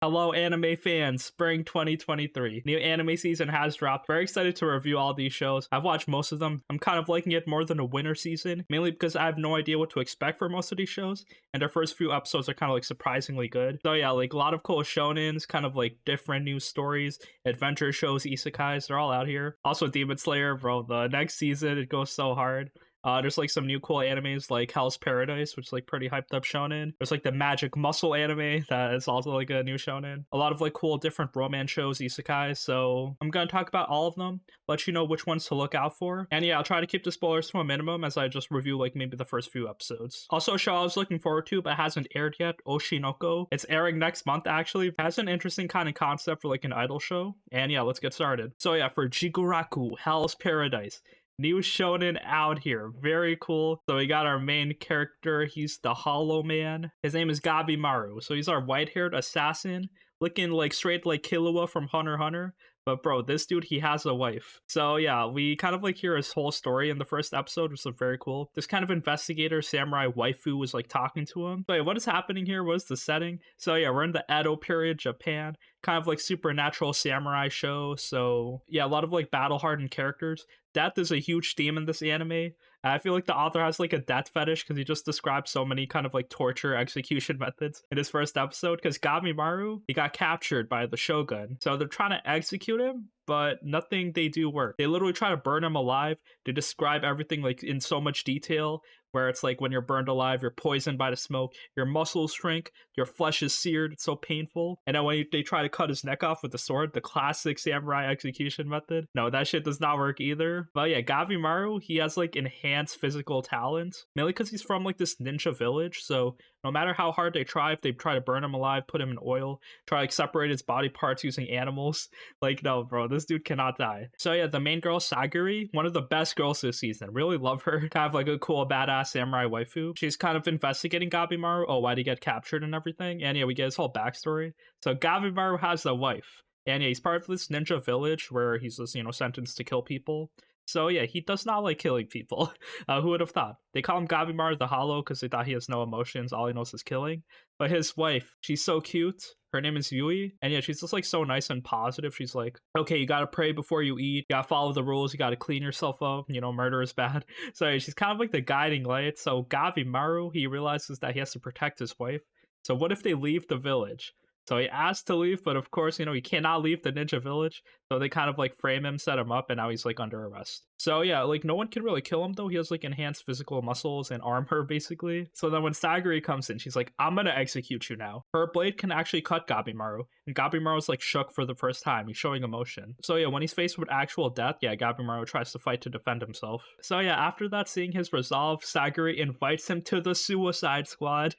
Hello, anime fans. Spring 2023. New anime season has dropped. Very excited to review all these shows. I've watched most of them. I'm kind of liking it more than a winter season, mainly because I have no idea what to expect for most of these shows, and their first few episodes are kind of like surprisingly good. So yeah, like a lot of cool shonens, kind of like different new stories, adventure shows, isekais, they're all out here. Also Demon Slayer, bro, the next season, it goes so hard. There's like some new cool animes like Hell's Paradise, which is like pretty hyped up shonen. There's like the Magic Muscle anime that is also like a new shonen. A lot of like cool different romance shows, isekais. So I'm gonna talk about all of them, let you know which ones to look out for. And yeah, I'll try to keep the spoilers to a minimum as I just review like maybe the first few episodes. Also a show I was looking forward to but hasn't aired yet, Oshinoko. It's airing next month actually. It has an interesting kind of concept for like an idol show. And yeah, let's get started. So yeah, for Jigokuraku, Hell's Paradise. New shonen out here. Very cool. So we got our main character. He's the Hollow Man. His name is Gabimaru. So he's our white-haired assassin. Looking like straight like Killua from Hunter x Hunter. But bro, this dude, he has a wife. So yeah, we kind of like hear his whole story in the first episode, which is very cool. This kind of investigator samurai waifu was like talking to him. So yeah, what is happening here? What is the setting? So yeah, we're in the Edo period, Japan. Kind of like supernatural samurai show. So yeah, a lot of like battle hardened characters. Death is a huge theme in this anime. I feel like the author has like a death fetish because he just described so many kind of like torture execution methods in his first episode. Because Gabimaru, he got captured by the shogun. So they're trying to execute him, but nothing they do work. They literally try to burn him alive. They describe everything like in so much detail, where it's like when you're burned alive, you're poisoned by the smoke, your muscles shrink, your flesh is seared, it's so painful. And then when they try to cut his neck off with the sword, the classic samurai execution method, no, that shit does not work either. But yeah, Gabimaru, he has like enhanced physical talent, mainly because he's from like this ninja village, so no matter how hard they try, if they try to burn him alive, put him in oil, try to like separate his body parts using animals, like no bro, this dude cannot die. So yeah, the main girl Saguri, one of the best girls this season, really love her. Kind of like a cool badass samurai waifu. She's kind of investigating Gabimaru, oh why'd he get captured and everything, and yeah, we get his whole backstory. So Gabimaru has a wife, and yeah, he's part of this ninja village where he's just, you know, sentenced to kill people. So yeah, he does not like killing people. Who would have thought? They call him Gabimaru the Hollow because they thought he has no emotions. All he knows is killing. But his wife, she's so cute. Her name is Yui. And yeah, she's just like so nice and positive. She's like, okay, you gotta pray before you eat. You gotta follow the rules. You gotta clean yourself up. You know, murder is bad. So yeah, she's kind of like the guiding light. So Gabimaru, he realizes that he has to protect his wife. So what if they leave the village? So he asked to leave, but of course, you know, he cannot leave the ninja village. So they kind of like frame him, set him up, and now he's like under arrest. So yeah, like no one can really kill him though. He has like enhanced physical muscles and armor basically. So then when Saguri comes in, she's like, I'm gonna execute you now. Her blade can actually cut Gabimaru, and Gabimaru's like shook for the first time. He's showing emotion. So yeah, when he's faced with actual death, yeah, Gabimaru tries to fight to defend himself. So yeah, after that, seeing his resolve, Saguri invites him to the Suicide Squad.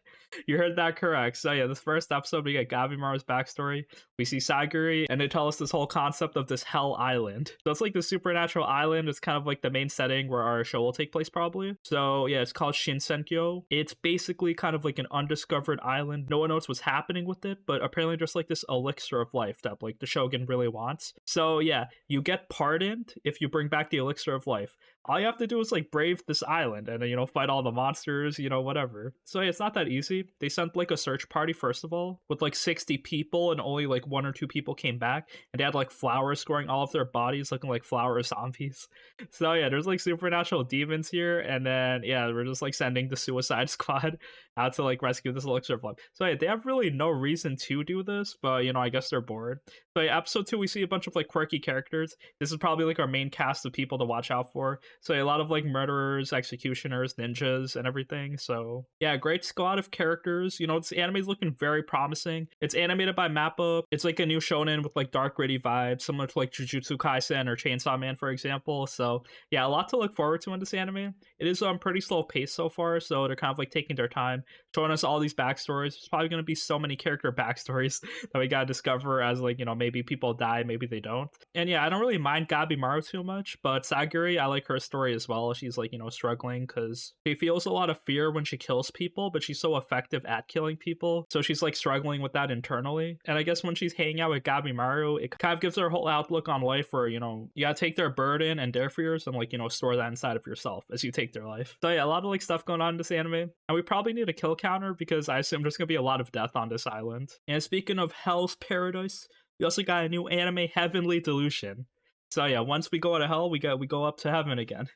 You heard that correct. So yeah, this first episode, we get Gabimaru's backstory. We see Saguri, and they tell us this whole concept of this Hell Island. So it's like the supernatural island. It's kind of like the main setting where our show will take place probably. So yeah, it's called Shinsenkyo. It's basically kind of like an undiscovered island. No one knows what's happening with it, but apparently there's like this elixir of life that like the shogun really wants. So yeah, you get pardoned if you bring back the elixir of life. All you have to do is like brave this island and then, you know, fight all the monsters, you know, whatever. So yeah, it's not that easy. They sent like a search party first of all with like 60 people, and only like 1 or 2 people came back, and they had like flowers growing all of their bodies looking like flower zombies. So yeah, there's like supernatural demons here, and then yeah, we're just like sending the Suicide Squad out to like rescue this elixir of life. So yeah, they have really no reason to do this, but you know, I guess they're bored. So yeah, episode 2, we see a bunch of like quirky characters. This is probably like our main cast of people to watch out for. So yeah, a lot of like murderers, executioners, ninjas, and everything. So yeah, great squad of characters. You know, this anime is looking very promising. It's animated by Mappa. It's like a new shonen with like dark gritty vibes, similar to like Jujutsu Kaisen or Chainsaw Man, for example. So yeah, a lot to look forward to in this anime. It is pretty slow pace so far, so they're kind of like taking their time, showing us all these backstories. There's probably going to be so many character backstories that we gotta discover as like, you know, maybe people die, maybe they don't. And yeah, I don't really mind Gabimaru too much, but Saguri, I like her story as well. She's like, struggling because she feels a lot of fear when she kills people, but she's so effective at killing people. So she's like struggling with that internally. And I guess when she's hanging out with Gabimaru, it kind of gives her a whole outlook on life where, you gotta take their burden and their fears and like, store that inside of yourself as you take their life. So yeah, a lot of like stuff going on in this anime. And we probably need a kill counter because I assume there's gonna be a lot of death on this island. And speaking of Hell's Paradise, we also got a new anime, Heavenly Delusion. So yeah, once we go to hell, we go up to heaven again.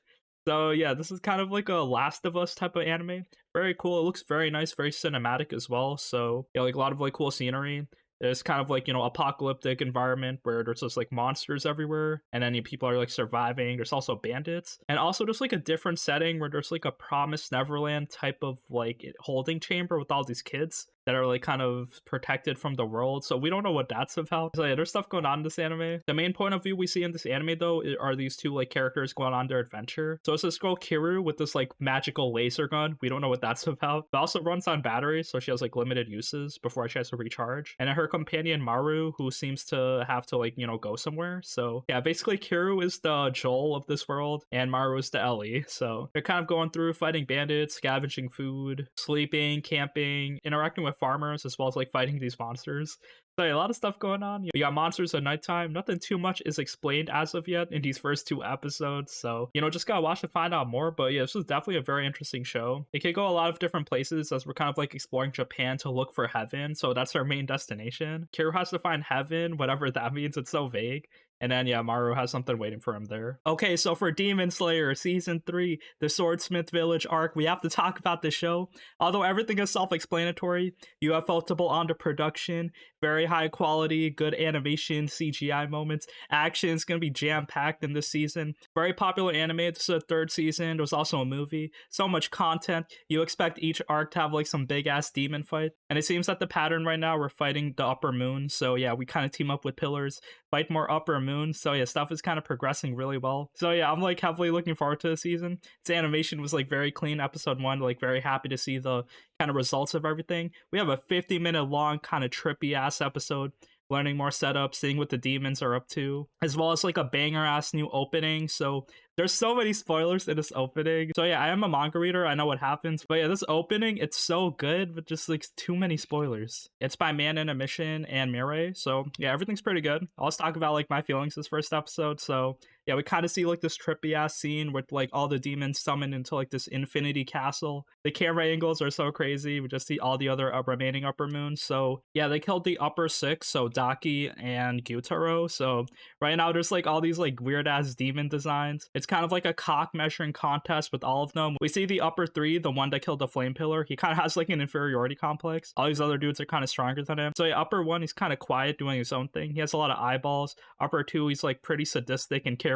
So yeah, this is kind of like a Last of Us type of anime. Very cool. It looks very nice, very cinematic as well. So yeah, like a lot of like cool scenery. It's kind of like, apocalyptic environment where there's just like monsters everywhere and then people are like surviving. There's also bandits and also just like a different setting where there's like a Promised Neverland type of like holding chamber with all these kids that are like kind of protected from the world. So we don't know what that's about. So yeah, there's stuff going on in this anime. The main point of view we see in this anime though are these two like characters going on their adventure. So it's this girl Kiru with this like magical laser gun. We don't know what that's about. But also runs on batteries, so she has like limited uses before she has to recharge. And then her companion Maru, who seems to have to like, go somewhere. So yeah, basically Kiru is the Joel of this world and Maru is the Ellie. So they're kind of going through fighting bandits, scavenging food, sleeping, camping, interacting with farmers, as well as like fighting these monsters. So yeah, a lot of stuff going on. You got monsters at nighttime. Nothing too much is explained as of yet in these first 2 episodes. So, just gotta watch to find out more. But yeah, this was definitely a very interesting show. It could go a lot of different places as we're kind of like exploring Japan to look for heaven. So that's our main destination. Kiru has to find heaven, whatever that means. It's so vague. And then, yeah, Maru has something waiting for him there. Okay, so for Demon Slayer Season 3, the Swordsmith Village arc, we have to talk about the show. Although everything is self-explanatory, UFO-table onto production, very high quality, good animation, CGI moments. Action is going to be jam-packed in this season. Very popular anime. This is the 3rd season. There's also a movie. So much content. You expect each arc to have like some big-ass demon fight. And it seems that the pattern right now, we're fighting the Upper Moon. So yeah, we kind of team up with Pillars, fight more Upper Moon. So yeah, stuff is kind of progressing really well. So yeah, I'm like heavily looking forward to the season. Its animation was like very clean. Episode 1, like very happy to see the kind of results of everything. We have a 50-minute long kind of trippy ass episode, learning more setup, seeing what the demons are up to, as well as like a banger ass new opening. So there's so many spoilers in this opening. So yeah, I am a manga reader. I know what happens. But yeah, this opening, it's so good, but just like too many spoilers. It's by Man in a Mission and Mirai. So yeah, everything's pretty good. I'll just talk about like my feelings this first episode. So yeah, we kind of see like this trippy ass scene with like all the demons summoned into like this infinity castle. The camera angles are so crazy. We just see all the other remaining Upper Moons. So yeah, they killed the upper 6, so Daki and Gyutaro. So right now there's like all these like weird ass demon designs. It's kind of like a cock measuring contest with all of them. We see the upper 3, the one that killed the flame pillar. He kind of has like an inferiority complex. All these other dudes are kind of stronger than him. So yeah, upper 1, he's kind of quiet doing his own thing. He has a lot of eyeballs. Upper 2, he's like pretty sadistic and carefree.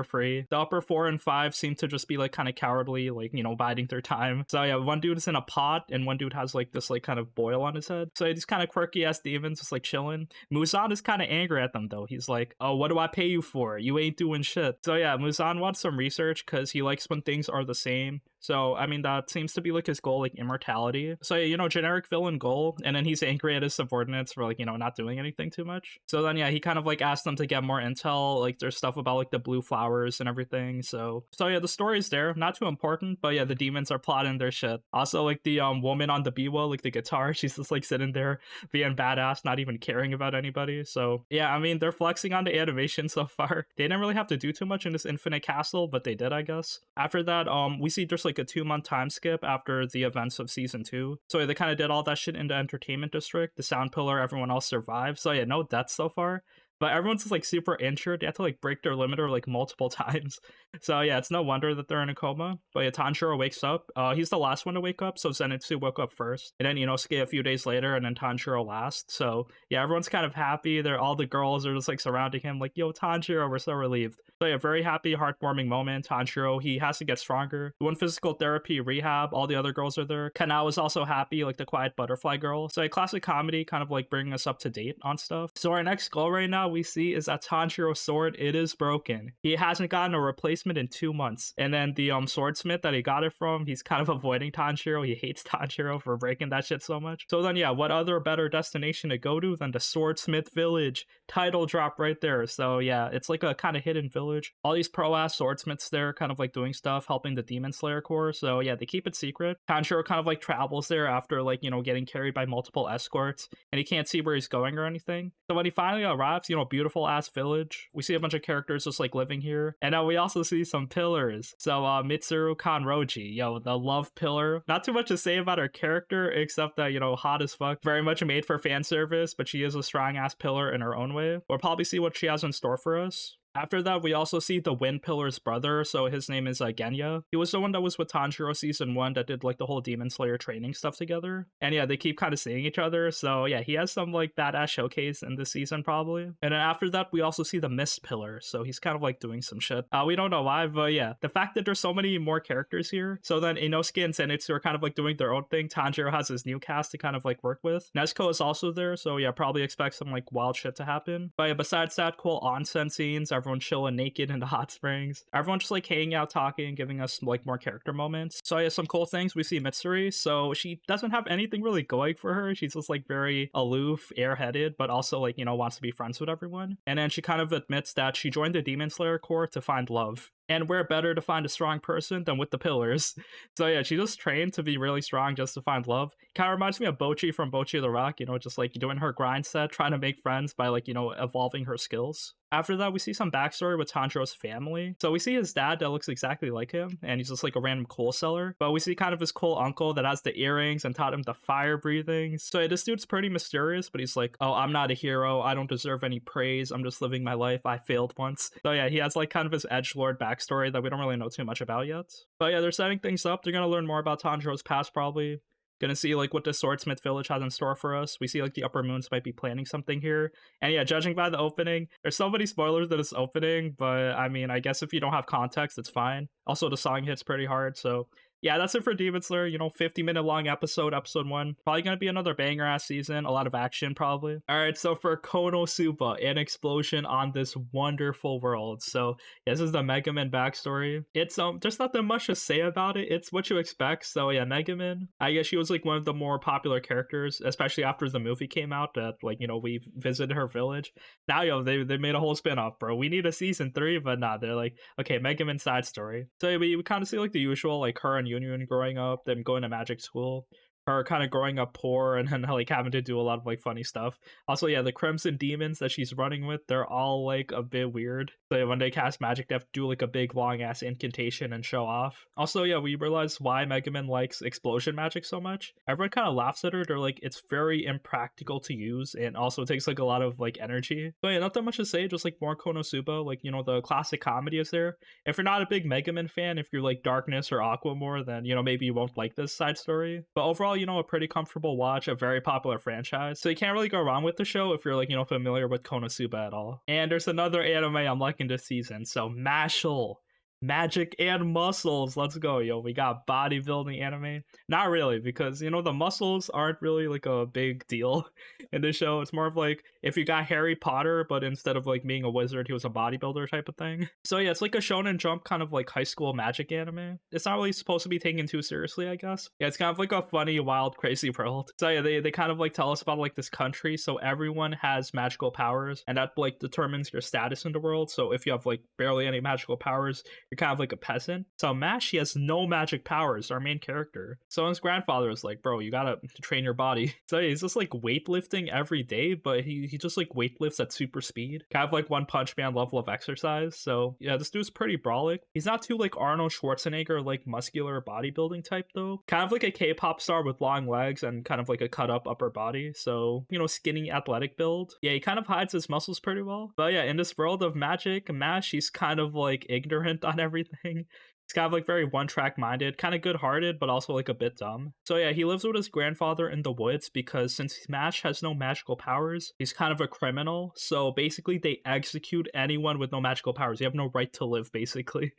The upper 4 and 5 seem to just be like kind of cowardly, like, biding their time. So yeah, one dude is in a pot and one dude has like this like kind of boil on his head. So yeah, these kind of quirky ass demons just like chilling. Muzan is kind of angry at them though. He's like, oh, what do I pay you for? You ain't doing shit. So yeah, Muzan wants some research because he likes when things are the same. So, I mean, that seems to be like his goal, like immortality. So, generic villain goal. And then he's angry at his subordinates for like, not doing anything too much. So then, yeah, he kind of like asked them to get more intel. Like there's stuff about like the blue flowers and everything. So yeah, the story's there. Not too important, but yeah, the demons are plotting their shit. Also, like the woman on the biwa, like the guitar, she's just like sitting there being badass, not even caring about anybody. So yeah, I mean, they're flexing on the animation so far. They didn't really have to do too much in this infinite castle, but they did, I guess. After that, we see just like a 2-month time skip after the events of season 2. So yeah, they kind of did all that shit in the entertainment district. The sound pillar, everyone else survived. So yeah, no deaths so far. But everyone's just like super injured. They have to like break their limiter like multiple times. So yeah, it's no wonder that they're in a coma. But yeah, Tanjiro wakes up. He's the last one to wake up, so Zenitsu woke up first. And then Inosuke a few days later, and then Tanjiro last. So yeah, everyone's kind of happy. All the girls are just like surrounding him, like, yo, Tanjiro, we're so relieved. So yeah, very happy, heartwarming moment. Tanjiro, he has to get stronger. He went physical therapy, rehab, all the other girls are there. Kanao is also happy, like the quiet butterfly girl. So a classic comedy, kind of like bringing us up to date on stuff. So our next goal right now, that we see is that Tanjiro's sword, it is broken. He hasn't gotten a replacement in 2 months. And then the swordsmith that he got it from, he's kind of avoiding Tanjiro. He hates Tanjiro for breaking that shit so much. So then yeah, what other better destination to go to than the Swordsmith Village? Title drop right there. So yeah, it's like a kind of hidden village. All these pro-ass swordsmiths there kind of like doing stuff, helping the Demon Slayer Corps. So yeah, they keep it secret. Tanjiro kind of like travels there after like, getting carried by multiple escorts, and he can't see where he's going or anything. So when he finally arrives, beautiful ass village, we see a bunch of characters just like living here. And now we also see some pillars. So Mitsuru Kanroji, the love pillar. Not too much to say about her character, except that, hot as fuck. Very much made for fan service, but she is a strong ass pillar in her own way. We'll probably see what she has in store for us. After that, we also see the Wind Pillar's brother, so his name is Genya. He was the one that was with Tanjiro season 1 that did like the whole Demon Slayer training stuff together. And yeah, they keep kind of seeing each other, so yeah, he has some like badass showcase in this season probably. And then after that, we also see the Mist Pillar, so he's kind of like doing some shit. We don't know why, but yeah, the fact that there's so many more characters here. So then Inosuke and Zenitsu are kind of like doing their own thing. Tanjiro has his new cast to kind of like work with. Nezuko is also there, so yeah, probably expect some like wild shit to happen. But yeah, besides that, cool onsen scenes, everyone chilling naked in the hot springs, everyone just like hanging out, talking, giving us like more character moments. So yeah, some cool things. We see Mitsuri, so she doesn't have anything really going for her. She's just like very aloof, airheaded, but also like wants to be friends with everyone. And then she kind of admits that she joined the Demon Slayer Corps to find love. And where better to find a strong person than with the pillars? So yeah, she just trained to be really strong just to find love. Kind of reminds me of Bocchi from Bocchi the Rock, just like doing her grind set, trying to make friends by like, evolving her skills. After that, we see some backstory with Tanjiro's family. So we see his dad that looks exactly like him, and he's just like a random coal seller. But we see kind of his cool uncle that has the earrings and taught him the fire breathing. So yeah, this dude's pretty mysterious, but he's like, oh, I'm not a hero. I don't deserve any praise. I'm just living my life. I failed once. So yeah, he has like kind of his edgelord backstory that we don't really know too much about yet. But yeah, they're setting things up. They're going to learn more about Tanjiro's past probably. Gonna see like what the Swordsmith Village has in store for us. We see like the Upper Moons might be planning something here. And yeah, judging by the opening, there's so many spoilers that it's opening, but I mean, I guess if you don't have context, it's fine. Also, the song hits pretty hard, so yeah, that's it for Demon Slayer. 50-minute long episode 1. Probably gonna be another banger ass season. A lot of action, probably. All right, so for KonoSuba, an explosion on this wonderful world. So yeah, this is the Megaman backstory. It's there's not that much to say about it. It's what you expect. So yeah, Megaman. I guess she was like one of the more popular characters, especially after the movie came out. That like we visited her village. Now they made a whole spin-off, bro. We need a season 3, but nah, they're like, okay, Megaman side story. So yeah, we kind of see like the usual, like her and Union growing up, them going to magic school, her kind of growing up poor, and then like having to do a lot of like funny stuff. Also, yeah, the Crimson Demons that she's running with, they're all like a bit weird. So when they cast magic, they have to do like a big long ass incantation and show off. Also, yeah, we realize why Megaman likes explosion magic so much. Everyone kind of laughs at her. They're like, it's very impractical to use, and also it takes like a lot of like energy. So yeah, not that much to say, just like more KonoSuba. Like, the classic comedy is there. If you're not a big Megaman fan, if you're like Darkness or Aqua more, then maybe you won't like this side story. But overall, a pretty comfortable watch, a very popular franchise. So you can't really go wrong with the show if you're like, familiar with KonoSuba at all. And there's another anime I'm liking this season. So Mashle. Magic and muscles. Let's go, we got bodybuilding anime. Not really, because the muscles aren't really like a big deal in this show. It's more of like if you got Harry Potter, but instead of like being a wizard, he was a bodybuilder type of thing. So yeah, it's like a Shonen Jump kind of like high school magic anime. It's not really supposed to be taken too seriously, I guess. Yeah, it's kind of like a funny, wild, crazy world. So yeah, they kind of like tell us about like this country. So everyone has magical powers, and that like determines your status in the world. So if you have like barely any magical powers, you're kind of like a peasant. So Mash, he has no magic powers, our main character. So his grandfather is like, bro, you gotta train your body. So yeah, he's just like weightlifting every day, but he just like weightlifts at super speed. Kind of like One Punch Man level of exercise. So yeah, this dude's pretty brolic. He's not too like Arnold Schwarzenegger, like muscular bodybuilding type though. Kind of like a K-pop star with long legs and kind of like a cut up upper body. So, skinny athletic build. Yeah, he kind of hides his muscles pretty well. But yeah, in this world of magic, Mash, he's kind of like ignorant on everything. He's kind of like very one-track minded, kind of good-hearted, but also like a bit dumb. So yeah, he lives with his grandfather in the woods because since Mash has no magical powers, he's kind of a criminal. So basically they execute anyone with no magical powers. You have no right to live, basically.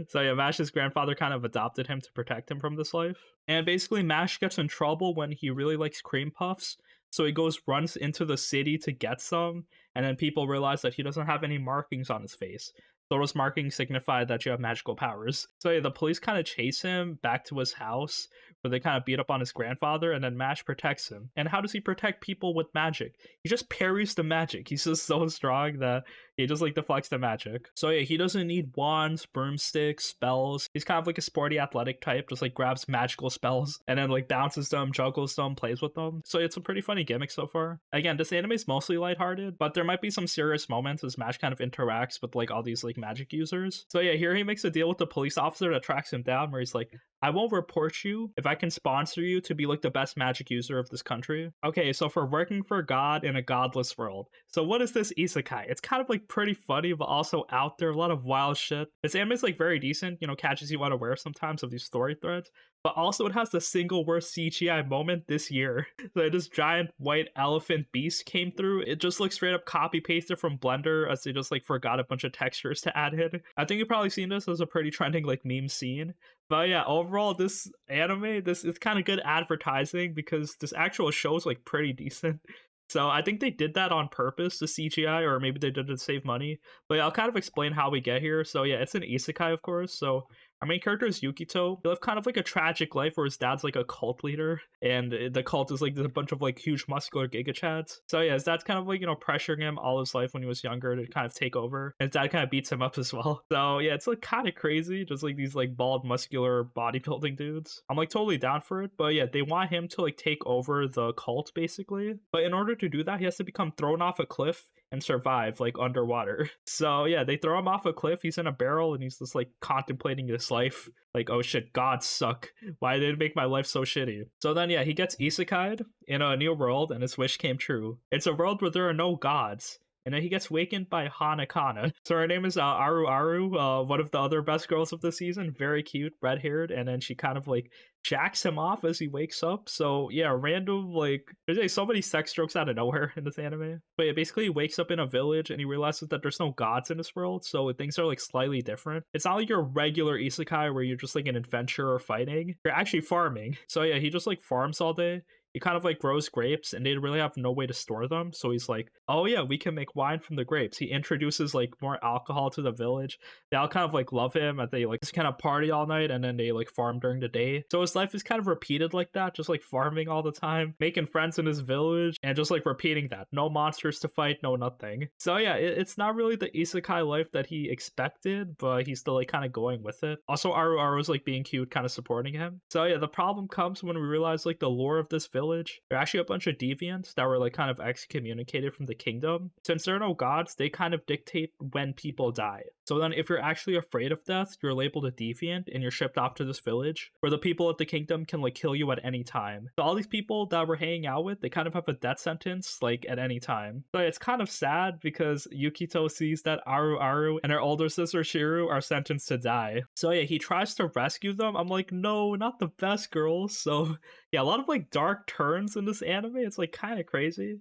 So yeah, Mash's grandfather kind of adopted him to protect him from this life. And basically Mash gets in trouble when he really likes cream puffs. So he runs into the city to get some, and then people realize that he doesn't have any markings on his face. So those markings signify that you have magical powers. So yeah, the police kind of chase him back to his house, where they kind of beat up on his grandfather, and then Mash protects him. And how does he protect people with magic? He just parries the magic. He's just so strong that he just like deflects the magic. So yeah, he doesn't need wands, broomsticks, spells. He's kind of like a sporty athletic type, just like grabs magical spells and then like bounces them, juggles them, plays with them. So it's a pretty funny gimmick so far. Again, this anime is mostly lighthearted, but there might be some serious moments as Mash kind of interacts with like all these like magic users. So yeah, here he makes a deal with the police officer that tracks him down, where he's like, I won't report you if I can sponsor you to be like the best magic user of this country. Okay, so for working for God in a godless world. So what is this isekai? It's kind of like pretty funny, but also out there, a lot of wild shit. This anime is like very decent, you know, catches you unaware sometimes of these story threads. But also it has the single worst CGI moment this year. So this giant white elephant beast came through. It just looks straight up copy pasted from Blender, as they just like forgot a bunch of textures to add in. I think you've probably seen this as a pretty trending like meme scene. But yeah, overall, this anime, this is kind of good advertising because this actual show is like pretty decent. So I think they did that on purpose, the CGI, or maybe they did it to save money. But yeah, I'll kind of explain how we get here. So yeah, it's an isekai, of course. So our main character is Yukito. He lived kind of like a tragic life where his dad's like a cult leader, and the cult is like there's a bunch of like huge muscular giga chads. So yeah, his dad's kind of like, you know, pressuring him all his life when he was younger to kind of take over. And his dad kind of beats him up as well. So yeah, it's like kind of crazy, just like these like bald muscular bodybuilding dudes. I'm like totally down for it, but yeah, they want him to like take over the cult basically. But in order to do that, he has to become thrown off a cliff and survive like underwater. So yeah, they throw him off a cliff. He's in a barrel and he's just like contemplating his life. Like, oh shit, gods suck. Why did it make my life so shitty? So then yeah, he gets isekai'd in a new world and his wish came true. It's a world where there are no gods. And then he gets wakened by Hanakana. So her name is Aru, one of the other best girls of the season. Very cute, red-haired. And then she kind of like jacks him off as he wakes up. So yeah, random, like, there's like so many sex jokes out of nowhere in this anime. But yeah, basically he wakes up in a village and he realizes that there's no gods in this world. So things are like slightly different. It's not like your regular isekai where you're just like an adventurer fighting. You're actually farming. So yeah, he just like farms all day. He kind of like grows grapes and they really have no way to store them. So he's like, oh yeah, we can make wine from the grapes. He introduces like more alcohol to the village. They all kind of like love him, and they like just kind of party all night, and then they like farm during the day. So his life is kind of repeated like that, just like farming all the time, making friends in his village, and just like repeating that. No monsters to fight, no nothing. So yeah, it's not really the isekai life that he expected, but he's still like kind of going with it. Also, Aru's like being cute, kind of supporting him. So yeah, the problem comes when we realize like the lore of this village. There are actually a bunch of deviants that were like kind of excommunicated from the kingdom. Since there are no gods, they kind of dictate when people die. So then if you're actually afraid of death, you're labeled a deviant and you're shipped off to this village where the people of the kingdom can like kill you at any time. So all these people that we're hanging out with, they kind of have a death sentence like at any time. So it's kind of sad because Yukito sees that Aru and her older sister Shiru are sentenced to die. So yeah, he tries to rescue them. I'm like, no, not the best girls. So yeah, a lot of like dark turns in this anime. It's like kind of crazy.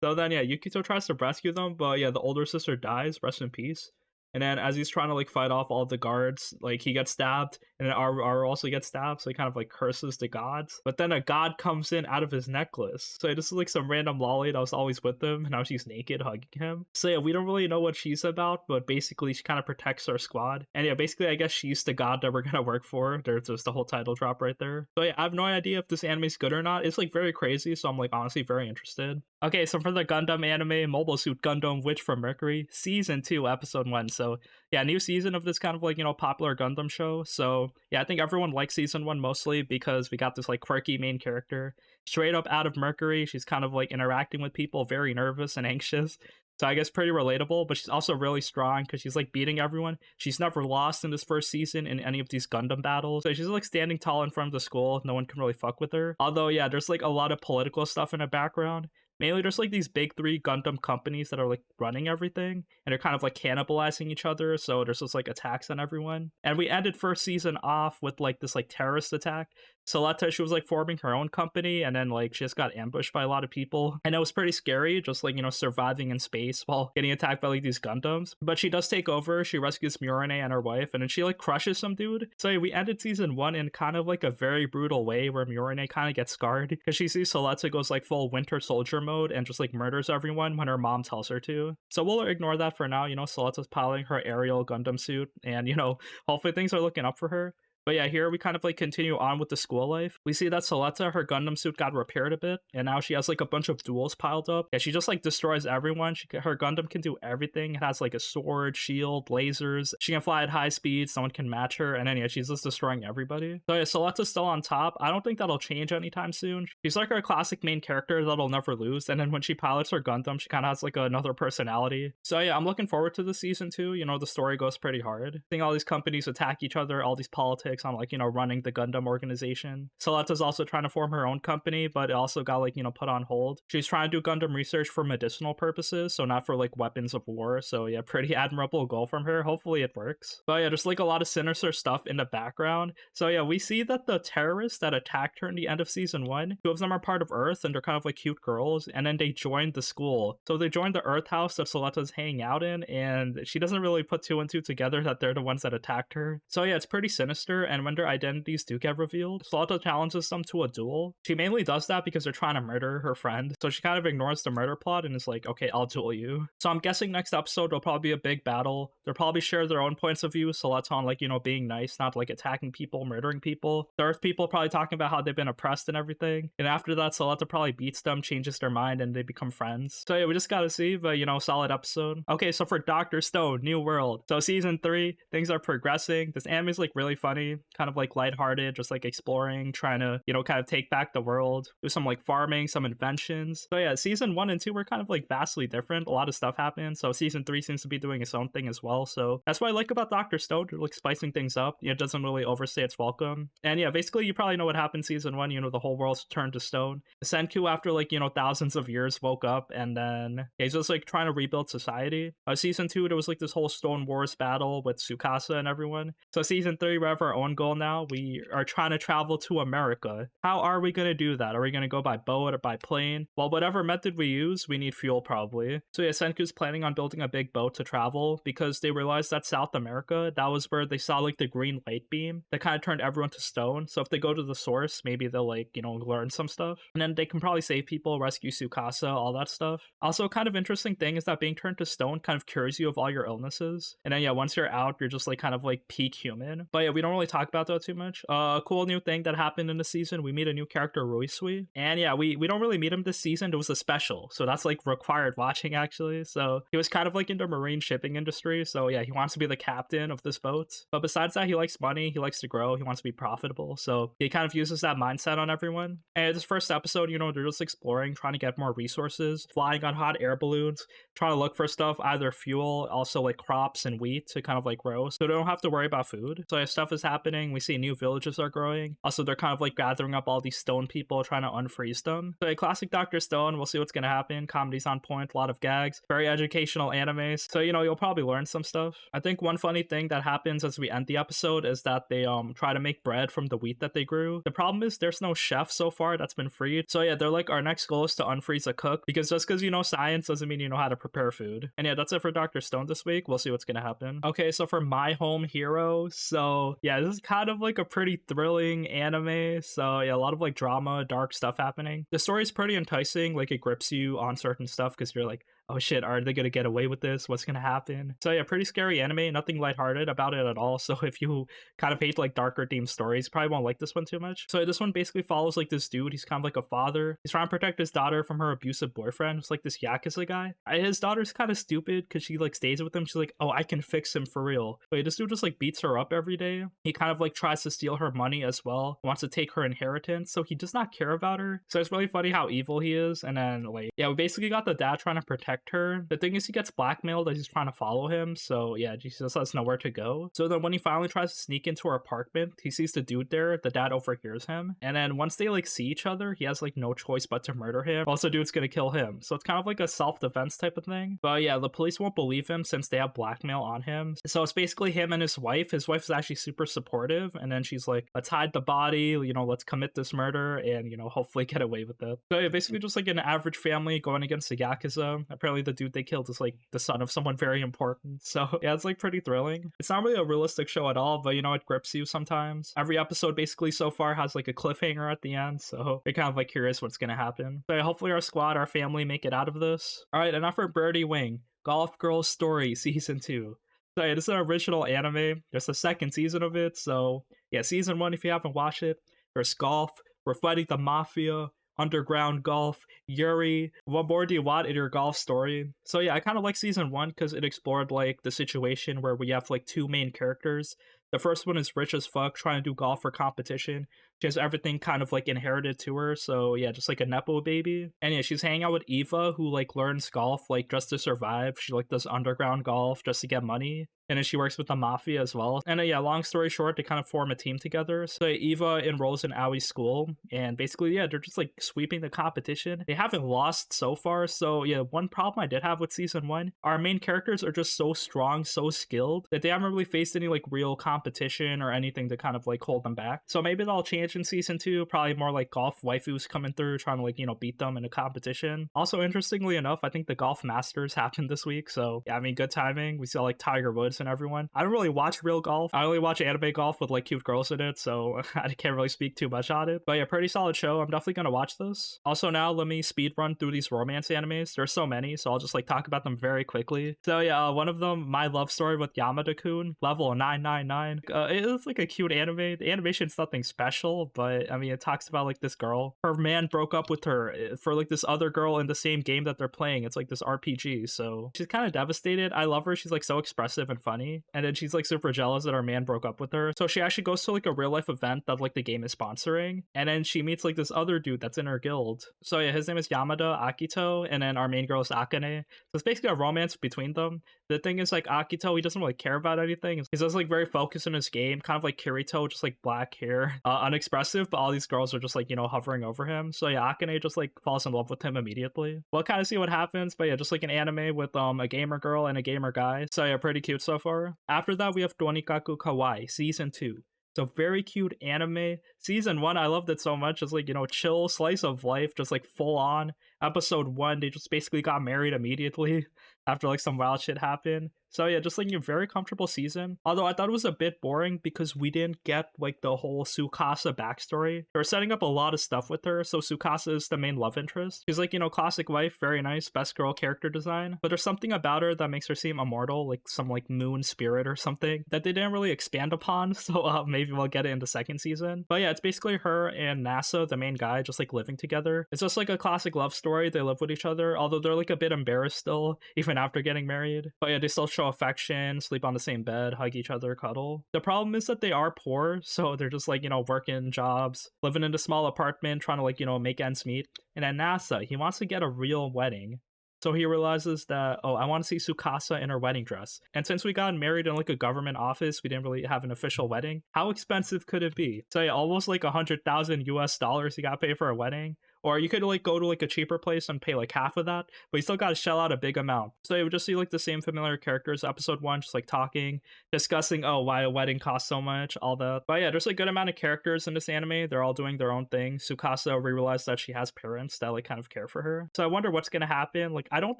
So then yeah, Yukito tries to rescue them, but yeah, the older sister dies, rest in peace. And then as he's trying to like fight off all of the guards, like he gets stabbed, and then Aru also gets stabbed, so he kind of like curses the gods. But then a god comes in out of his necklace. So this is like some random lolly that was always with him, and now she's naked hugging him. So yeah, we don't really know what she's about, but basically she kind of protects our squad. And yeah, basically I guess she's the god that we're gonna work for. There's just the whole title drop right there. So yeah, I have no idea if this anime is good or not. It's like very crazy, so I'm like honestly very interested. Okay, so for the Gundam anime, Mobile Suit Gundam Witch from Mercury, Season 2, Episode 1. So yeah, new season of this kind of like, you know, popular Gundam show. So yeah, I think everyone likes Season 1 mostly because we got this like quirky main character straight up out of Mercury. She's kind of like interacting with people, very nervous and anxious. So I guess pretty relatable, but she's also really strong because she's like beating everyone. She's never lost in this first season in any of these Gundam battles. So she's like standing tall in front of the school. No one can really fuck with her. Although yeah, there's like a lot of political stuff in the background. Mainly there's like these big three Gundam companies that are like running everything, and they're kind of like cannibalizing each other, so there's just like attacks on everyone. And we ended first season off with like this like terrorist attack. Soleta, she was like forming her own company, and then like she just got ambushed by a lot of people, and it was pretty scary, just like, you know, surviving in space while getting attacked by like these Gundams. But she does take over, she rescues Murane and her wife, and then she like crushes some dude. So yeah, we ended season 1 in kind of like a very brutal way, where Murane kind of gets scarred because she sees Soleta goes like full Winter Soldier mode and just like murders everyone when her mom tells her to. So we'll ignore that for now. You know, Soleta's piloting her aerial Gundam suit, and you know, hopefully things are looking up for her. But yeah, here we kind of like continue on with the school life. We see that Soleta, her Gundam suit got repaired a bit, and now she has like a bunch of duels piled up. Yeah, she just like destroys everyone. Her Gundam can do everything. It has like a sword, shield, lasers. She can fly at high speeds. No one can match her. And then yeah, she's just destroying everybody. So yeah, Soleta's still on top. I don't think that'll change anytime soon. She's like our classic main character that'll never lose. And then when she pilots her Gundam, she kind of has like another personality. So yeah, I'm looking forward to the season 2. You know, the story goes pretty hard. Seeing all these companies attack each other, all these politics on like, you know, running the Gundam organization. Soleta's also trying to form her own company, but it also got like, you know, put on hold. She's trying to do Gundam research for medicinal purposes, so not for like weapons of war. So yeah, pretty admirable goal from her. Hopefully it works. But yeah, there's like a lot of sinister stuff in the background. So yeah, we see that the terrorists that attacked her in the end of season 1, 2 of them are part of Earth, and they're kind of like cute girls, and then they joined the school. So they joined the Earth house that Soleta's hanging out in, and she doesn't really put 2 and 2 together that they're the ones that attacked her. So yeah, it's pretty sinister, and when their identities do get revealed, Soleta challenges them to a duel. She mainly does that because they're trying to murder her friend, so she kind of ignores the murder plot and is like, okay, I'll duel you. So I'm guessing next episode there'll probably be a big battle. They'll probably share their own points of view. Soleta on like, you know, being nice, not like attacking people, murdering people. The Earth people probably talking about how they've been oppressed and everything. And after that, Soleta probably beats them, changes their mind, and they become friends. So yeah, we just gotta see, but you know, solid episode. Okay, so for Dr. Stone, New World. So season 3, things are progressing. This anime is like really funny, kind of like lighthearted, just like exploring, trying to, you know, kind of take back the world, do some like farming, some inventions. So yeah, season 1 and 2 were kind of like vastly different. A lot of stuff happened. So season 3 seems to be doing its own thing as well. So that's what I like about Dr. Stone. They're like spicing things up. It doesn't really overstay its welcome. And yeah, basically you probably know what happened season 1. You know, the whole world's turned to stone. Senku, after like, you know, thousands of years, woke up, and then yeah, he's just like trying to rebuild society. Season 2, there was like this whole Stone Wars battle with Tsukasa and everyone. So season 3, we have our own goal now. We are trying to travel to America. How are we going to do that? Are we going to go by boat or by plane? Well, whatever method we use, we need fuel probably. So yeah, Senku's planning on building a big boat to travel because they realized that South America, that was where they saw like the green light beam that kind of turned everyone to stone. So if they go to the source, maybe they'll like, you know, learn some stuff. And then they can probably save people, rescue Tsukasa, all that stuff. Also, kind of interesting thing is that being turned to stone kind of cures you of all your illnesses. And then yeah, once you're out, you're just like kind of like peak human. But yeah, we don't really talk about that too much. Cool new thing that happened in the season, we meet a new character, Roisui. And yeah, we don't really meet him this season. It was a special, so that's like required watching actually. So he was kind of like in the marine shipping industry, so yeah, he wants to be the captain of this boat. But besides that, he likes money, he likes to grow, he wants to be profitable, so he kind of uses that mindset on everyone. And this first episode, you know, they're just exploring, trying to get more resources, flying on hot air balloons, trying to look for stuff, either fuel, also like crops and wheat to kind of like grow, so they don't have to worry about food. So yeah, stuff is happening. We see new villages are growing. Also, they're kind of like gathering up all these stone people, trying to unfreeze them. So a classic Dr. Stone, we'll see what's gonna happen. Comedy's on point, a lot of gags, very educational animes. So, you know, you'll probably learn some stuff. I think one funny thing that happens as we end the episode is that they try to make bread from the wheat that they grew. The problem is there's no chef so far that's been freed. So yeah, they're like, our next goal is to unfreeze a cook, because just because you know science doesn't mean you know how to prepare food. And yeah, that's it for Dr. Stone this week. We'll see what's gonna happen. Okay, so for My Home Hero, so yeah, this is kind of like a pretty thrilling anime. So yeah, a lot of like drama, dark stuff happening. The story's pretty enticing, like it grips you on certain stuff because you're like, oh shit, are they gonna get away with this? What's gonna happen? So yeah, pretty scary anime, nothing lighthearted about it at all. So if you kind of hate like darker themed stories, you probably won't like this one too much. So this one basically follows like this dude. He's kind of like a father. He's trying to protect his daughter from her abusive boyfriend, who's like this Yakuza guy. His daughter's kind of stupid because she like stays with him. She's like, oh, I can fix him for real. But this dude just like beats her up every day. He kind of like tries to steal her money as well, wants to take her inheritance. So he does not care about her. So it's really funny how evil he is. And then like, yeah, we basically got the dad trying to protect protect her. The thing is, he gets blackmailed as he's trying to follow him, so yeah, he just has nowhere to go. So then when he finally tries to sneak into her apartment, he sees the dude there, the dad overhears him, and then once they like see each other, he has like no choice but to murder him. Also, dude's gonna kill him. So it's kind of like a self-defense type of thing. But yeah, the police won't believe him since they have blackmail on him. So it's basically him and his wife. His wife is actually super supportive, and then she's like, let's hide the body, let's commit this murder and, hopefully get away with it. So yeah, basically just like an average family going against the Yakuza. Apparently the dude they killed is like the son of someone very important. So yeah, it's like pretty thrilling. It's not really a realistic show at all, but it grips you sometimes. Every episode basically so far has like a cliffhanger at the end, so you're kind of like curious what's gonna happen. So yeah, hopefully our squad, our family make it out of this. All right, enough for Birdie Wing. Golf Girl Story Season 2. So yeah, this is an original anime. There's a second season of it, so yeah, Season 1 if you haven't watched it. There's golf, we're fighting the mafia, underground golf, Yuri. What more do you want in your golf story? So yeah, I kind of like Season 1 because it explored like the situation where we have like two main characters. The first one is rich as fuck, trying to do golf for competition. She has everything kind of like inherited to her, so yeah, just like a nepo baby. And yeah, she's hanging out with Eva, who like learns golf like just to survive. She like does underground golf just to get money. And then she works with the mafia as well. And yeah, long story short, they kind of form a team together. So Eva enrolls in Aoi's school, and basically, yeah, they're just like sweeping the competition. They haven't lost so far. So yeah, one problem I did have with Season 1, our main characters are just so strong, so skilled, that they haven't really faced any like real competition or anything to kind of like hold them back. So maybe that'll change in Season 2, probably more like golf waifus coming through, trying to like, beat them in a competition. Also, interestingly enough, I think the Golf Masters happened this week. So yeah, I mean, good timing. We saw like Tiger Woods and everyone. I don't really watch real golf. I only watch anime golf with like cute girls in it, so I can't really speak too much on it. But yeah, pretty solid show. I'm definitely gonna watch this. Also now let me speed run through these romance animes. There's so many, so I'll just like talk about them very quickly. So yeah, one of them, My Love Story with Yamada-kun, level 999. It's like a cute anime. The animation's nothing special, but I mean, it talks about like this girl. Her man broke up with her for like this other girl in the same game that they're playing. It's like this RPG, so she's kind of devastated. I love her. She's like so expressive and funny. And then she's like super jealous that her man broke up with her. So she actually goes to like a real life event that like the game is sponsoring. And then she meets like this other dude that's in her guild. So yeah, his name is Yamada Akito. And then our main girl is Akane. So it's basically a romance between them. The thing is like Akito, he doesn't really care about anything. He's just like very focused in his game, kind of like Kirito, just like black hair, unexpressive, but all these girls are just like, hovering over him. So yeah, Akane just like falls in love with him immediately. We'll kind of see what happens, but yeah, just like an anime with a gamer girl and a gamer guy. So yeah, pretty cute so far. After that, we have Tonikaku Kawaii Season 2. So very cute anime. Season 1, I loved it so much. It's like, chill slice of life, just like full on. Episode 1, they just basically got married immediately after like some wild shit happened. So yeah, just like a very comfortable season. Although I thought it was a bit boring because we didn't get like the whole Tsukasa backstory. They're setting up a lot of stuff with her. So Tsukasa is the main love interest. She's like, classic wife, very nice, best girl character design. But there's something about her that makes her seem immortal, like some like moon spirit or something that they didn't really expand upon. So maybe we'll get it in the second season. But yeah, it's basically her and Nasa, the main guy, just like living together. It's just like a classic love story. They live with each other, although they're like a bit embarrassed still, even after getting married. But yeah, they still show affection, sleep on the same bed, hug each other, cuddle. The problem is that they are poor, so they're just like, working jobs, living in a small apartment, trying to like, make ends meet. And at NASA, he wants to get a real wedding. So he realizes that, oh, I want to see Tsukasa in her wedding dress. And since we got married in like a government office, we didn't really have an official wedding. How expensive could it be? So yeah, almost like $100,000 US you got to pay for a wedding. Or you could like go to like a cheaper place and pay like half of that, but you still got to shell out a big amount. So you would just see like the same familiar characters, episode 1, just like talking, discussing, oh, why a wedding costs so much, all that. But yeah, there's a good amount of characters in this anime. They're all doing their own thing. Tsukasa, we realize that she has parents that like kind of care for her. So I wonder what's going to happen. Like, I don't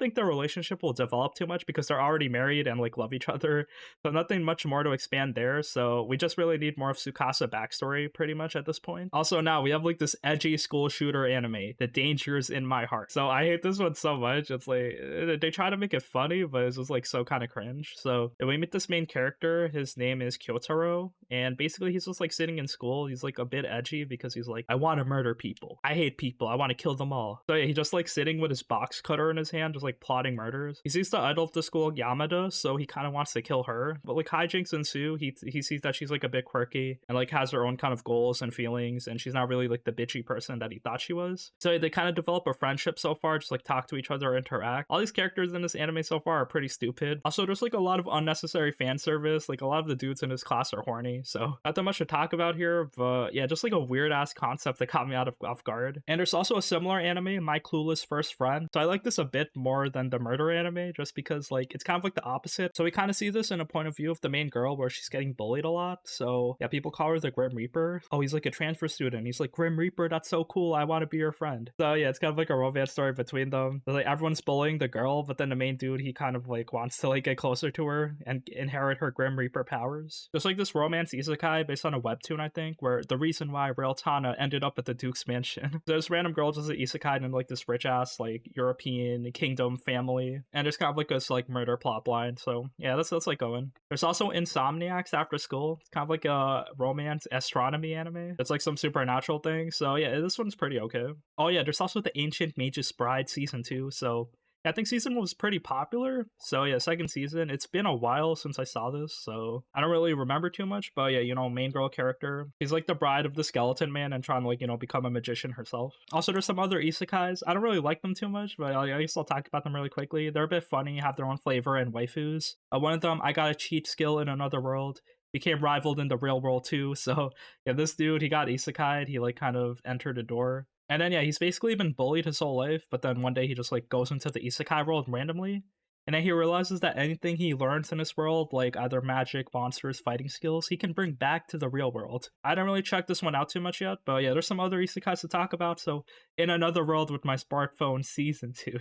think their relationship will develop too much because they're already married and like love each other. So nothing much more to expand there. So we just really need more of Tsukasa backstory pretty much at this point. Also now we have like this edgy school shooter anime, The Dangers in My Heart. So I hate this one so much. It's like they try to make it funny, but it's just like so kind of cringe. So we meet this main character. His name is Kyotaro, and basically he's just like sitting in school. He's like a bit edgy because he's like, I want to murder people. I hate people. I want to kill them all. So yeah, he just like sitting with his box cutter in his hand, just like plotting murders. He sees the idol of the school, Yamada, so he kind of wants to kill her. But like hijinks ensue. He sees that she's like a bit quirky and like has her own kind of goals and feelings, and she's not really like the bitchy person that he thought she was. is. So they kind of develop a friendship so far, just like talk to each other, interact. All these characters in this anime so far are pretty stupid. Also, there's like a lot of unnecessary fan service. Like a lot of the dudes in this class are horny, so not that much to talk about here, but yeah, just like a weird ass concept that caught me off guard. And there's also a similar anime, My Clueless First Friend. So I like this a bit more than the murder anime, just because like it's kind of like the opposite. So we kind of see this in a point of view of the main girl where she's getting bullied a lot. So yeah, people call her the Grim Reaper. Oh, he's like a transfer student. He's like, Grim Reaper, that's so cool. I want to be your friend. So yeah, it's kind of like a romance story between them. Like everyone's bullying the girl, but then the main dude, he kind of like wants to like get closer to her and inherit her Grim Reaper powers. There's like this romance isekai based on a webtoon, I think, where the reason why Raeliana ended up at the Duke's mansion. There's random girl just an isekai in like this rich ass like European kingdom family, and there's kind of like this like murder plot line. So yeah, that's like going. There's also Insomniacs After School. It's kind of like a romance astronomy anime. It's like some supernatural thing. So yeah, this one's pretty okay. Oh yeah, there's also the Ancient Mage's Bride season 2. So yeah, I think season 1 was pretty popular. So yeah, second season. It's been a while since I saw this, so I don't really remember too much. But yeah, you know, main girl character. She's like the bride of the skeleton man and trying to like, you know, become a magician herself. Also, there's some other isekais. I don't really like them too much, but I guess I'll talk about them really quickly. They're a bit funny, have their own flavor and waifus. One of them, I got a cheat skill in another world. Became rivaled in the real world too. So yeah, this dude, he got isekai'd. He like kind of entered a door. And then yeah, he's basically been bullied his whole life, but then one day he just like goes into the isekai world randomly. And then he realizes that anything he learns in this world, like either magic, monsters, fighting skills, he can bring back to the real world. I don't really check this one out too much yet, but yeah, there's some other isekais to talk about. So In Another World with My Smartphone season 2.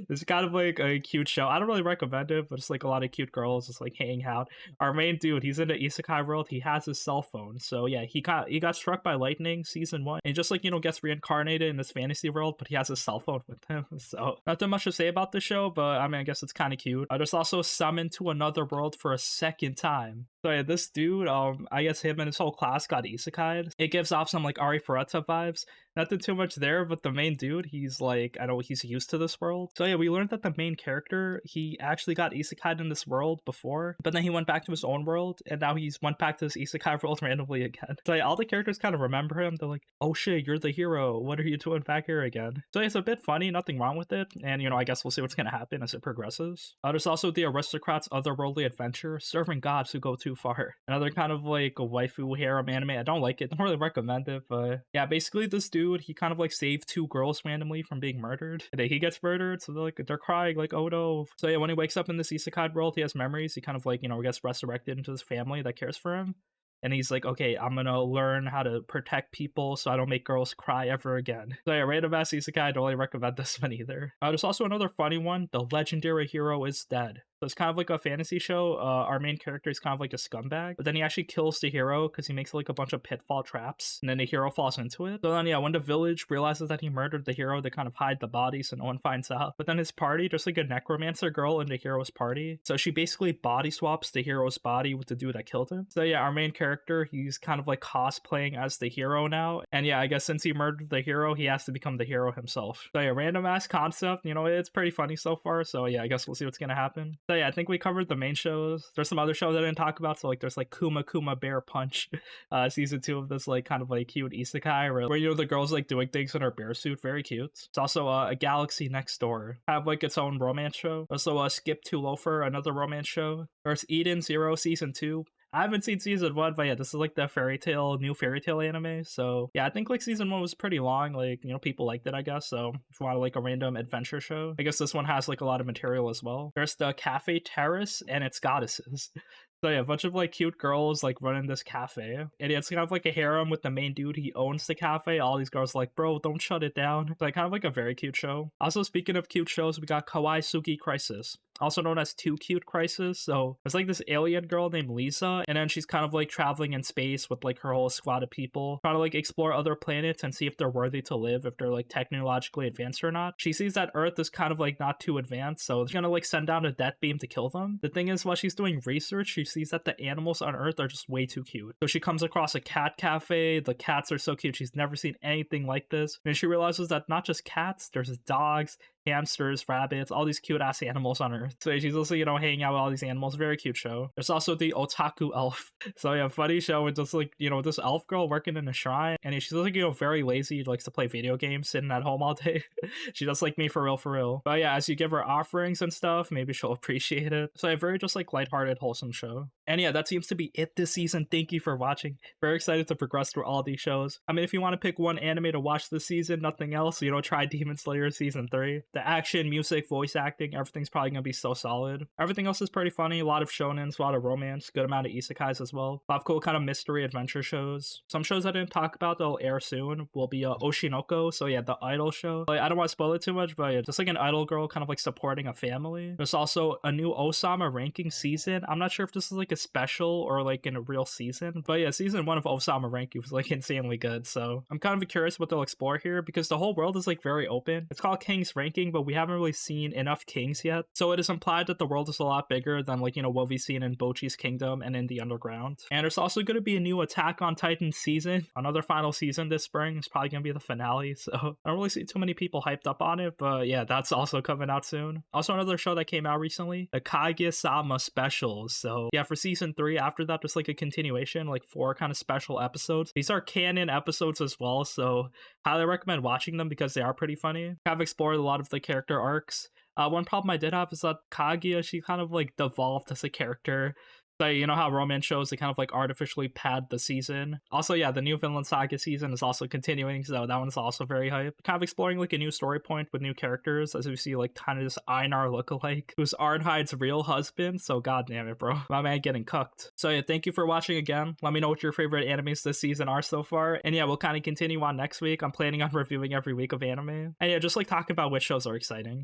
It's kind of like a cute show. I don't really recommend it, but it's like a lot of cute girls just like hanging out. Our main dude, he's in the isekai world. He has his cell phone. So yeah, he got struck by lightning season 1 and just like, you know, gets reincarnated in this fantasy world, but he has his cell phone with him. So not that much to say about the show, but I mean, I guess it's kind of cute. There's also Summoned to Another World for a second time. So yeah, this dude, I guess him and his whole class got isekai'd. It gives off some like Ari Fureta vibes. Nothing too much there, but the main dude, he's like, I know he's used to this world. So yeah, we learned that the main character, he actually got isekai'd in this world before, but then he went back to his own world, and now he's went back to this isekai world randomly again. So yeah, all the characters kind of remember him. They're like, oh shit, you're the hero. What are you doing back here again? So yeah, it's a bit funny, nothing wrong with it. And you know, I guess we'll see what's gonna happen as it progresses. There's also the Aristocrats' Otherworldly Adventure, Serving Gods Who Go Too Far. Another kind of like a waifu harem anime. I don't like it. Don't really recommend it, but yeah, basically this dude, he kind of like saved 2 girls randomly from being murdered. And then he gets murdered, so they're crying like, oh no. So yeah, when he wakes up in this isekai world, he has memories. He kind of like, you know, gets resurrected into his family that cares for him. And he's like, okay, I'm gonna learn how to protect people so I don't make girls cry ever again. So yeah, random ass isekai, I don't really recommend this one either. There's also another funny one, The Legendary Hero is Dead. So it's kind of like a fantasy show. Our main character is kind of like a scumbag, but then he actually kills the hero because he makes like a bunch of pitfall traps, and then the hero falls into it. So then yeah, when the village realizes that he murdered the hero, they kind of hide the body so no one finds out. But then his party, there's like a necromancer girl in the hero's party. So she basically body swaps the hero's body with the dude that killed him. So yeah, our main character, he's kind of like cosplaying as the hero now. And yeah, I guess since he murdered the hero, he has to become the hero himself. So yeah, random ass concept, you know, it's pretty funny so far. So yeah, I guess we'll see what's gonna happen. So yeah, I think we covered the main shows. There's some other shows I didn't talk about. So like there's like Kuma Kuma Bear Punch, season 2 of this like kind of like cute isekai where you know the girl's like doing things in her bear suit, very cute. It's also a Galaxy Next Door, have like its own romance show. Also Skip to Loafer, another romance show. There's Eden Zero season 2. I haven't seen season 1, but yeah, this is like the new fairy tale anime. So yeah, I think like season 1 was pretty long. Like, you know, people liked it, I guess. So if you want like a random adventure show, I guess this one has like a lot of material as well. There's the Cafe Terrace and its goddesses. So yeah, a bunch of like cute girls like running this cafe. And yeah, it's kind of like a harem with the main dude. He owns the cafe. All these girls are like, bro, don't shut it down. It's like kind of like a very cute show. Also, speaking of cute shows, we got Kawaii Sugi Crisis, also known as Too Cute Crisis. So it's like this alien girl named Lisa, and then she's kind of like traveling in space with like her whole squad of people, trying to like explore other planets and see if they're worthy to live, if they're like technologically advanced or not. She sees that Earth is kind of like not too advanced, so she's gonna like send down a death beam to kill them. The thing is, while she's doing research, she sees that the animals on Earth are just way too cute. So she comes across a cat cafe. The cats are so cute. She's never seen anything like this. And she realizes that not just cats, there's dogs, hamsters, rabbits, all these cute ass animals on Earth. So she's also, you know, hanging out with all these animals. Very cute show. There's also the Otaku Elf. So yeah, funny show with just like, you know, this elf girl working in a shrine, and she's like, you know, very lazy, likes to play video games, sitting at home all day. She does like me for real, for real. But yeah, as you give her offerings and stuff, maybe she'll appreciate it. So a very just like lighthearted, wholesome show. And yeah, that seems to be it this season. Thank you for watching. Very excited to progress through all these shows. I mean, if you want to pick one anime to watch this season, nothing else, you know, try Demon Slayer season 3. The action, music, voice acting, everything's probably gonna be so solid. Everything else is pretty funny. A lot of shonens, a lot of romance, good amount of isekais as well. A lot of cool kind of mystery adventure shows. Some shows I didn't talk about that'll air soon will be Oshinoko. So yeah, the idol show. Like, I don't want to spoil it too much, but yeah, just like an idol girl kind of like supporting a family. There's also a new Osama ranking season. I'm not sure if this is like a special or like in a real season, but yeah, season 1 of Osama ranking was like insanely good. So I'm kind of curious what they'll explore here, because the whole world is like very open. It's called King's Ranking, but we haven't really seen enough kings yet. So it is implied that the world is a lot bigger than like, you know, what we've seen in Bocchi's Kingdom and in the Underground. And there's also going to be a new Attack on Titan season, another final season this spring. It's probably going to be the finale. So I don't really see too many people hyped up on it, but yeah, that's also coming out soon. Also another show that came out recently, the Kaguya-sama specials. So yeah, for season 3, after that, there's like a continuation, like 4 kind of special episodes. These are canon episodes as well, so highly recommend watching them because they are pretty funny. I've explored a lot of the character arcs. One problem I did have is that Kaguya, she kind of like devolved as a character. So you know how romance shows, they kind of like artificially pad the season. Also, yeah, the new Vinland Saga season is also continuing, so that one's also very hype. Kind of exploring like a new story point with new characters, as we see like kind of this Einar lookalike, who's Arnhide's real husband. So god damn it, bro. My man getting cooked. So yeah, thank you for watching again. Let me know what your favorite animes this season are so far. And yeah, we'll kind of continue on next week. I'm planning on reviewing every week of anime. And yeah, just like talking about which shows are exciting.